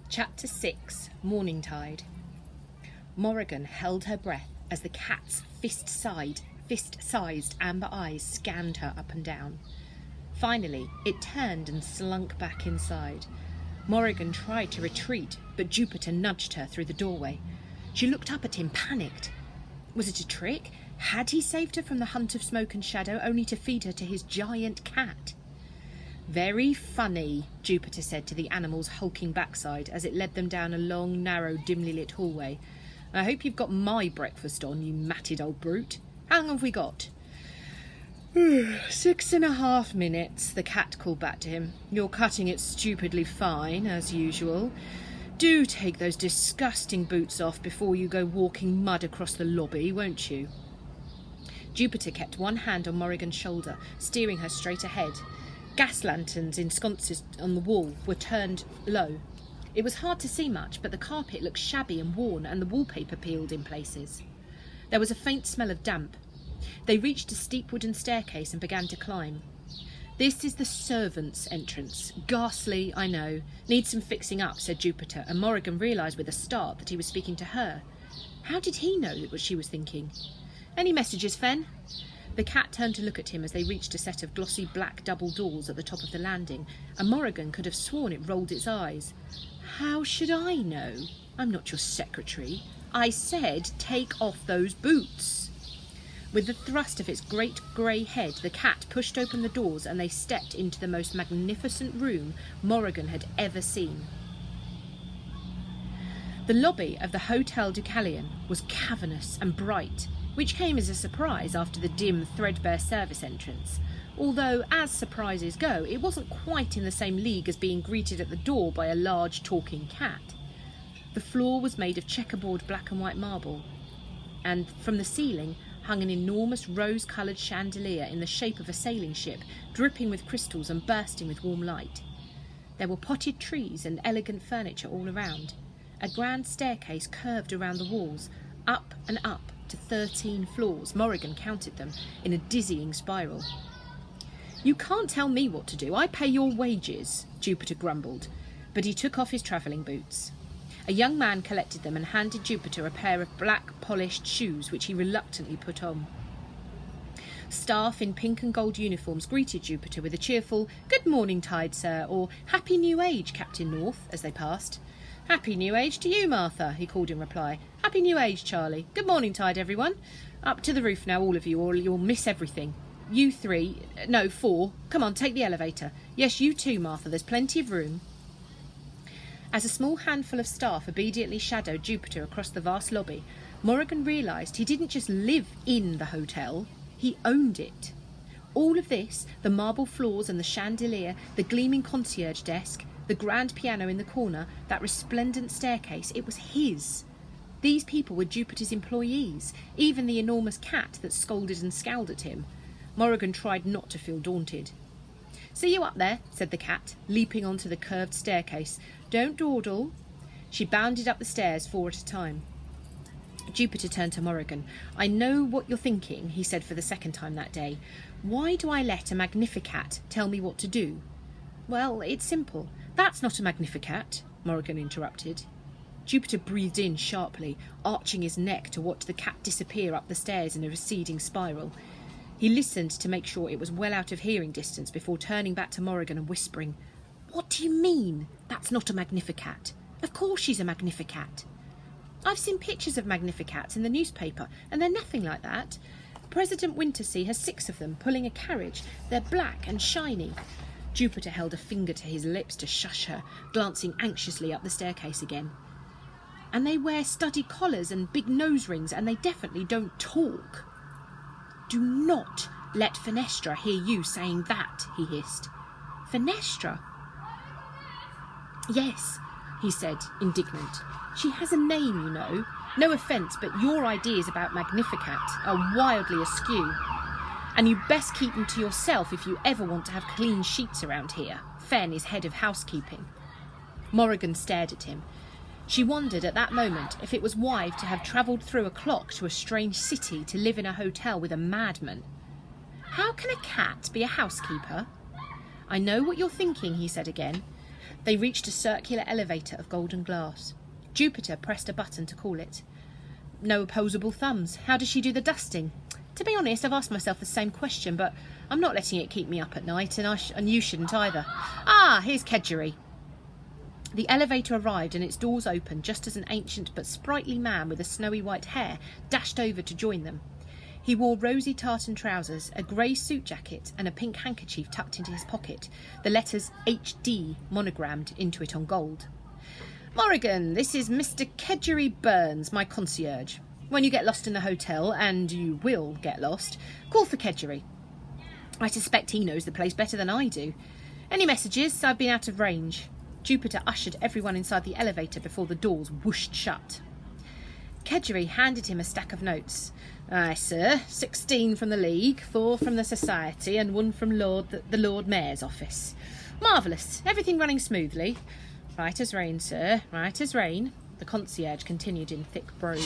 Chapter 6, Morning Tide. Morrigan held her breath as the cat's fist-sized amber eyes scanned her up and down. Finally, it turned and slunk back inside. Morrigan tried to retreat, but Jupiter nudged her through the doorway. She looked up at him, panicked. Was it a trick? Had he saved her from the hunt of smoke and shadow, only to feed her to his giant cat? "Very funny," Jupiter said to the animal's hulking backside as it led them down a long, narrow, dimly lit hallway. "I hope you've got my breakfast on, you matted old brute. How long have we got?" 6.5 minutes, the cat called back to him. "You're cutting it stupidly fine, as usual. Do take those disgusting boots off before you go walking mud across the lobby, won't you?" Jupiter kept one hand on Morrigan's shoulder, steering her straight ahead. Gas lanterns ensconced on the wall were turned low. It was hard to see much, but the carpet looked shabby and worn, and the wallpaper peeled in places. There was a faint smell of damp. They reached a steep wooden staircase and began to climb. "This is the servants' entrance. Ghastly, I know. Needs some fixing up," said Jupiter, and Morrigan realised with a start that he was speaking to her. How did he know what she was thinking? "Any messages, Fen?" The cat turned to look at him as they reached a set of glossy black double doors at the top of the landing, and Morrigan could have sworn it rolled its eyes. "How should I know? I'm not your secretary. I said take off those boots." With the thrust of its great grey head, the cat pushed open the doors and they stepped into the most magnificent room Morrigan had ever seen. The lobby of the Hotel Deucalion was cavernous and bright, which came as a surprise after the dim, threadbare service entrance, although, as surprises go, it wasn't quite in the same league as being greeted at the door by a large talking cat. The floor was made of checkerboard black and white marble, and from the ceiling hung an enormous rose-coloured chandelier in the shape of a sailing ship, dripping with crystals and bursting with warm light. There were potted trees and elegant furniture all around. A grand staircase curved around the walls, up and up to 13 floors. Morrigan counted them in a dizzying spiral. "You can't tell me what to do. I pay your wages," Jupiter grumbled, but he took off his travelling boots. A young man collected them and handed Jupiter a pair of black polished shoes, which he reluctantly put on. Staff in pink and gold uniforms greeted Jupiter with a cheerful "Good morning tide, sir," or "Happy New Age, Captain North," as they passed. "Happy New Age to you, Martha," he called in reply. "Happy New Age, Charlie. Good morning tide, everyone. Up to the roof now, all of you, or you'll miss everything. You 3, no 4, come on, take the elevator. Yes, you too, Martha, there's plenty of room." As a small handful of staff obediently shadowed Jupiter across the vast lobby, Morrigan realised he didn't just live in the hotel, he owned it. All of this, the marble floors and the chandelier, the gleaming concierge desk, the grand piano in the corner, that resplendent staircase, it was his. These people were Jupiter's employees, even the enormous cat that scolded and scowled at him. Morrigan tried not to feel daunted. "See you up there," said the cat, leaping onto the curved staircase. "Don't dawdle." She bounded up the stairs 4 at a time. Jupiter turned to Morrigan. "I know what you're thinking," he said for the second time that day. "Why do I let a Magnificat tell me what to do?" "Well, it's simple. That's not a Magnificat," Morrigan interrupted. Jupiter breathed in sharply, arching his neck to watch the cat disappear up the stairs in a receding spiral. He listened to make sure it was well out of hearing distance before turning back to Morrigan and whispering, "What do you mean, that's not a Magnificat? Of course she's a Magnificat. I've seen pictures of Magnificats in the newspaper, and they're nothing like that. President Wintersea has 6 of them, pulling a carriage. They're black and shiny." Jupiter held a finger to his lips to shush her, glancing anxiously up the staircase again. "And they wear studded collars and big nose rings, and they definitely don't talk." "Do not let Fenestra hear you saying that," he hissed. "Fenestra?" "Yes," he said, indignant. "She has a name, you know. No offence, but your ideas about Magnificat are wildly askew. And you'd best keep them to yourself if you ever want to have clean sheets around here." Fen is head of housekeeping. Morrigan stared at him. She wondered at that moment if it was wise to have travelled through a clock to a strange city to live in a hotel with a madman. How can a cat be a housekeeper? "I know what you're thinking," he said again. They reached a circular elevator of golden glass. Jupiter pressed a button to call it. No opposable thumbs. How does she do the dusting? To be honest, I've asked myself the same question, but I'm not letting it keep me up at night, and you shouldn't either. Ah, here's Kedgeree. The elevator arrived and its doors opened just as an ancient but sprightly man with a snowy white hair dashed over to join them. He wore rosy tartan trousers, a grey suit jacket and a pink handkerchief tucked into his pocket, the letters HD monogrammed into it on gold. Morrigan, this is Mr. Kedgeree Burns, my concierge. When you get lost in the hotel, and you will get lost, call for Kedgeree. I suspect he knows the place better than I do. Any messages? I've been out of range. Jupiter ushered everyone inside the elevator before the doors whooshed shut. Kedgeree handed him a stack of notes. Aye, sir, 16 from the League, 4 from the Society, and 1 from the Lord Mayor's office. Marvellous. Everything running smoothly. Right as rain, sir, right as rain, the concierge continued in thick brogue.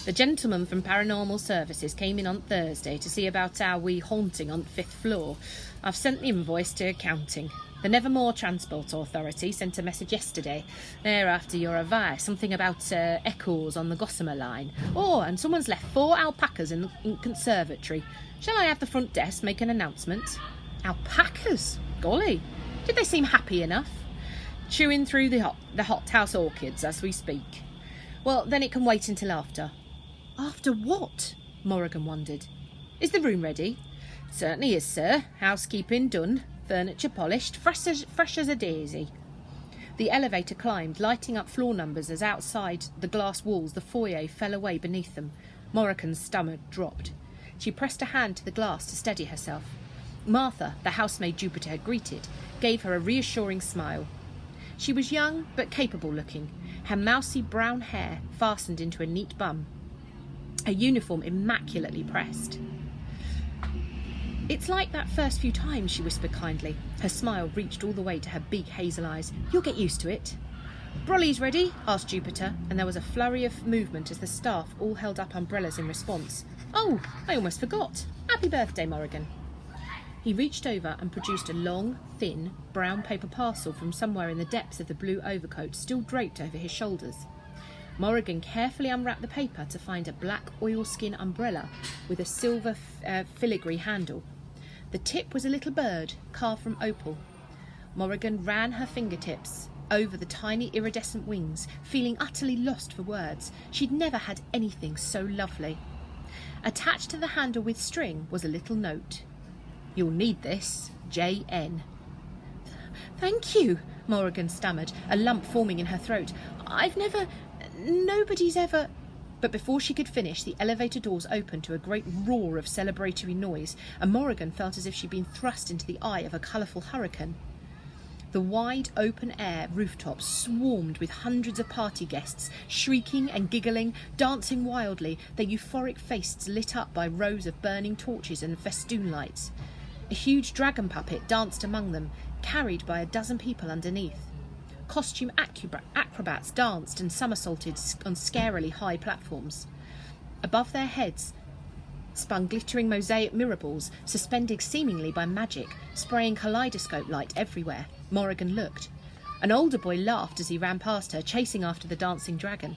The gentleman from Paranormal Services came in on Thursday to see about our wee haunting on the 5th floor. I've sent the invoice to accounting. The Nevermoor Transport Authority sent a message yesterday. They're after your advice, something about echoes on the Gossamer line. Oh, and someone's left 4 alpacas in the conservatory. Shall I have the front desk make an announcement? Alpacas? Golly, did they seem happy enough? Chewing through the hothouse orchids as we speak. Well, then it can wait until after. After what? Morrigan wondered. Is the room ready? Certainly is, sir. Housekeeping done. Furniture polished. Fresh as a daisy. The elevator climbed, lighting up floor numbers as outside the glass walls the foyer fell away beneath them. Morrigan's stomach dropped. She pressed a hand to the glass to steady herself. Martha, the housemaid Jupiter had greeted, gave her a reassuring smile. She was young but capable looking, her mousy brown hair fastened into a neat bun, her uniform immaculately pressed. It's like that first few times, she whispered kindly. Her smile reached all the way to her big hazel eyes. You'll get used to it. Brolly's ready? Asked Jupiter, and there was a flurry of movement as the staff all held up umbrellas in response. Oh, I almost forgot. Happy birthday, Morrigan. He reached over and produced a long, thin, brown paper parcel from somewhere in the depths of the blue overcoat still draped over his shoulders. Morrigan carefully unwrapped the paper to find a black oilskin umbrella with a silver filigree handle. The tip was a little bird carved from opal. Morrigan ran her fingertips over the tiny iridescent wings, feeling utterly lost for words. She'd never had anything so lovely. Attached to the handle with string was a little note. You'll need this, J.N. Thank you, Morrigan stammered, a lump forming in her throat. Nobody's ever... But before she could finish, the elevator doors opened to a great roar of celebratory noise, and Morrigan felt as if she'd been thrust into the eye of a colourful hurricane. The wide, open-air rooftops swarmed with hundreds of party guests, shrieking and giggling, dancing wildly, their euphoric faces lit up by rows of burning torches and festoon lights. A huge dragon puppet danced among them, carried by a dozen people underneath. Costume acrobats danced and somersaulted on scarily high platforms. Above their heads spun glittering mosaic mirror balls, suspended seemingly by magic, spraying kaleidoscope light everywhere. Morrigan looked. An older boy laughed as he ran past her, chasing after the dancing dragon.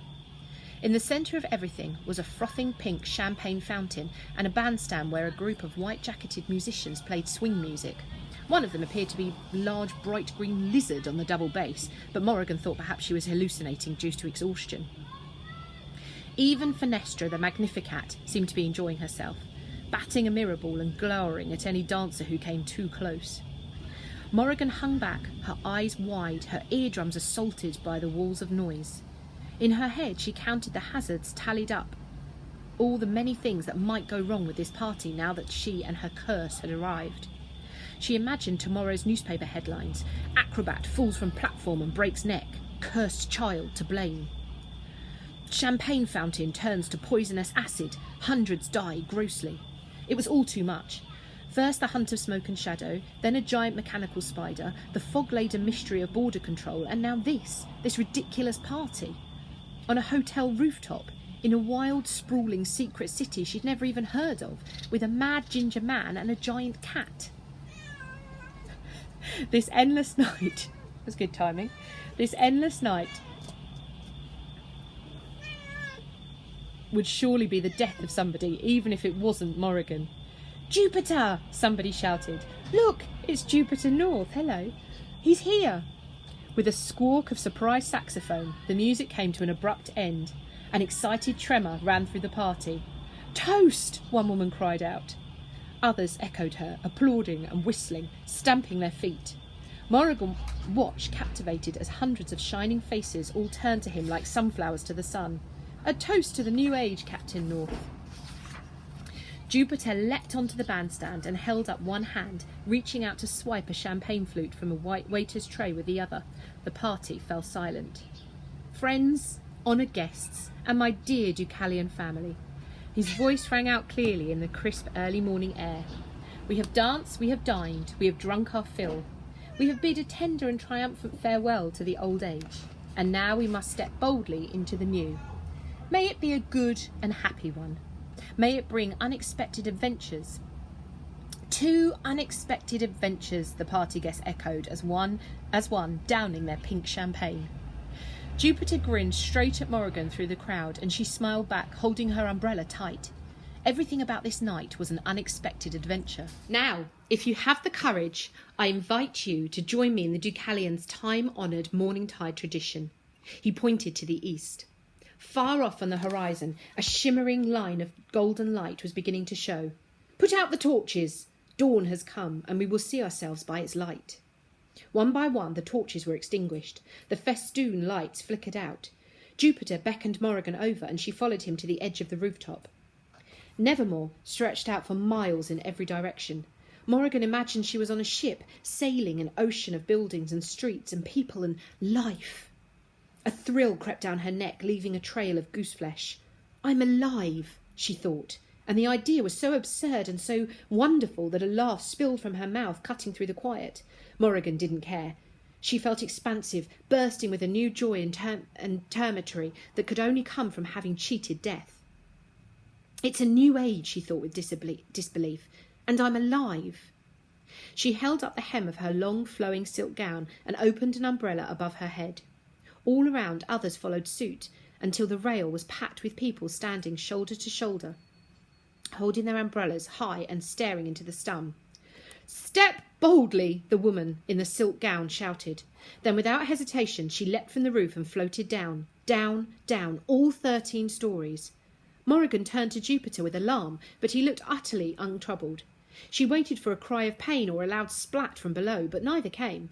In the centre of everything was a frothing pink champagne fountain and a bandstand where a group of white-jacketed musicians played swing music. One of them appeared to be a large, bright green lizard on the double bass, but Morrigan thought perhaps she was hallucinating due to exhaustion. Even Fenestra, the Magnificat, seemed to be enjoying herself, batting a mirror ball and glowering at any dancer who came too close. Morrigan hung back, her eyes wide, her eardrums assaulted by the walls of noise. In her head, she counted the hazards tallied up, all the many things that might go wrong with this party now that she and her curse had arrived. She imagined tomorrow's newspaper headlines. Acrobat falls from platform and breaks neck. Cursed child to blame. Champagne fountain turns to poisonous acid. Hundreds die grossly. It was all too much. First the hunt of smoke and shadow, then a giant mechanical spider, the fog-laden mystery of border control, and now this ridiculous party. On a hotel rooftop, in a wild, sprawling secret city she'd never even heard of, with a mad ginger man and a giant cat. This endless night, that's good timing, this endless night would surely be the death of somebody, even if it wasn't Morrigan. Jupiter! Somebody shouted. Look, it's Jupiter North, hello. He's here. With a squawk of surprised saxophone, the music came to an abrupt end. An excited tremor ran through the party. Toast! One woman cried out. Others echoed her, applauding and whistling, stamping their feet. Morrigan watched, captivated, as hundreds of shining faces all turned to him like sunflowers to the sun. A toast to the new age, Captain North. Jupiter leapt onto the bandstand and held up one hand, reaching out to swipe a champagne flute from a white waiter's tray with the other. The party fell silent. Friends, honoured guests, and my dear Deucalion family. His voice rang out clearly in the crisp early morning air. We have danced, we have dined, we have drunk our fill. We have bid a tender and triumphant farewell to the old age, and now we must step boldly into the new. May it be a good and happy one. May it bring unexpected adventures. 2 unexpected adventures, the party guests echoed as one, downing their pink champagne. Jupiter grinned straight at Morrigan through the crowd, and she smiled back, holding her umbrella tight. Everything about this night was an unexpected adventure. Now, if you have the courage, I invite you to join me in the Deucalion's time-honoured morning-tide tradition. He pointed to the east. Far off on the horizon, a shimmering line of golden light was beginning to show. Put out the torches! Dawn has come, and we will see ourselves by its light. One by one, the torches were extinguished. The festoon lights flickered out. Jupiter beckoned Morrigan over, and she followed him to the edge of the rooftop. Nevermoor stretched out for miles in every direction. Morrigan imagined she was on a ship, sailing an ocean of buildings and streets and people and life. A thrill crept down her neck, leaving a trail of gooseflesh. I'm alive, she thought, and the idea was so absurd and so wonderful that a laugh spilled from her mouth, cutting through the quiet. Morrigan didn't care. She felt expansive, bursting with a new joy and termitory that could only come from having cheated death. It's a new age, she thought with disbelief, and I'm alive. She held up the hem of her long, flowing silk gown and opened an umbrella above her head. All around, others followed suit, until the rail was packed with people standing shoulder to shoulder, holding their umbrellas high and staring into the sun. Step boldly, the woman in the silk gown shouted. Then, without hesitation, she leapt from the roof and floated down, down, down, all 13 stories. Morrigan turned to Jupiter with alarm, but he looked utterly untroubled. She waited for a cry of pain or a loud splat from below, but neither came.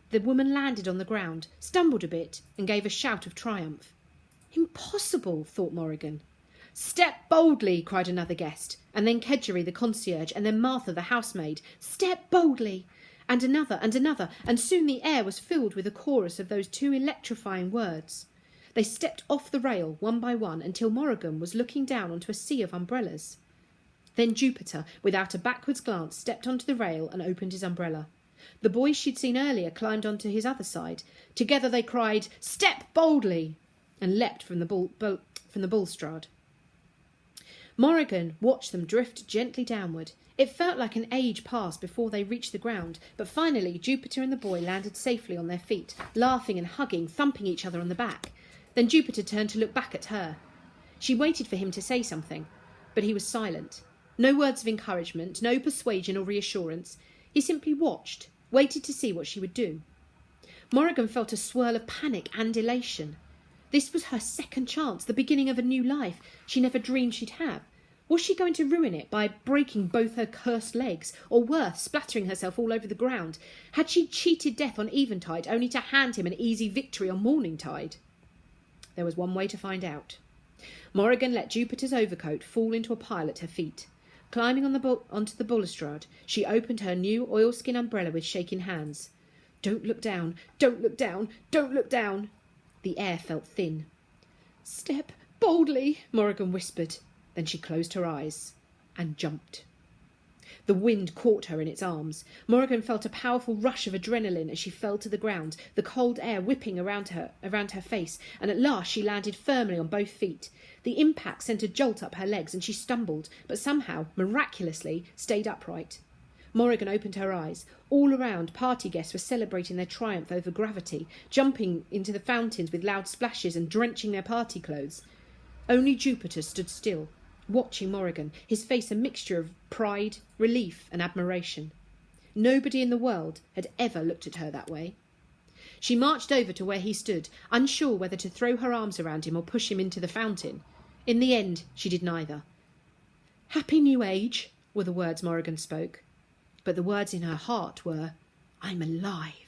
The woman landed on the ground, stumbled a bit, and gave a shout of triumph. Impossible, thought Morrigan. Step boldly, cried another guest, and then Kedgeree the concierge, and then Martha the housemaid. Step boldly, and another, and soon the air was filled with a chorus of those 2 electrifying words. They stepped off the rail, one by one, until Morrigan was looking down onto a sea of umbrellas. Then Jupiter, without a backwards glance, stepped onto the rail and opened his umbrella. The boys she'd seen earlier climbed onto his other side. Together they cried, Step boldly, and leapt from the balustrade. Morrigan watched them drift gently downward. It felt like an age passed before they reached the ground, but finally Jupiter and the boy landed safely on their feet, laughing and hugging, thumping each other on the back. Then Jupiter turned to look back at her. She waited for him to say something, but he was silent. No words of encouragement, no persuasion or reassurance. He simply watched, waited to see what she would do. Morrigan felt a swirl of panic and elation. This was her second chance, the beginning of a new life she never dreamed she'd have. Was she going to ruin it by breaking both her cursed legs, or worse, splattering herself all over the ground? Had she cheated death on eventide only to hand him an easy victory on morningtide? There was one way to find out. Morrigan let Jupiter's overcoat fall into a pile at her feet. Climbing onto the balustrade, she opened her new oilskin umbrella with shaking hands. Don't look down, don't look down, don't look down. The air felt thin. Step boldly, Morrigan whispered. Then she closed her eyes and jumped. The wind caught her in its arms. Morrigan felt a powerful rush of adrenaline as she fell to the ground, the cold air whipping around her face, and at last she landed firmly on both feet. The impact sent a jolt up her legs and she stumbled, but somehow, miraculously, stayed upright. Morrigan opened her eyes. All around, party guests were celebrating their triumph over gravity, jumping into the fountains with loud splashes and drenching their party clothes. Only Jupiter stood still, watching Morrigan, his face a mixture of pride, relief and admiration. Nobody in the world had ever looked at her that way. She marched over to where he stood, unsure whether to throw her arms around him or push him into the fountain. In the end, she did neither. "Happy New Age," were the words Morrigan spoke. But the words in her heart were, "I'm alive."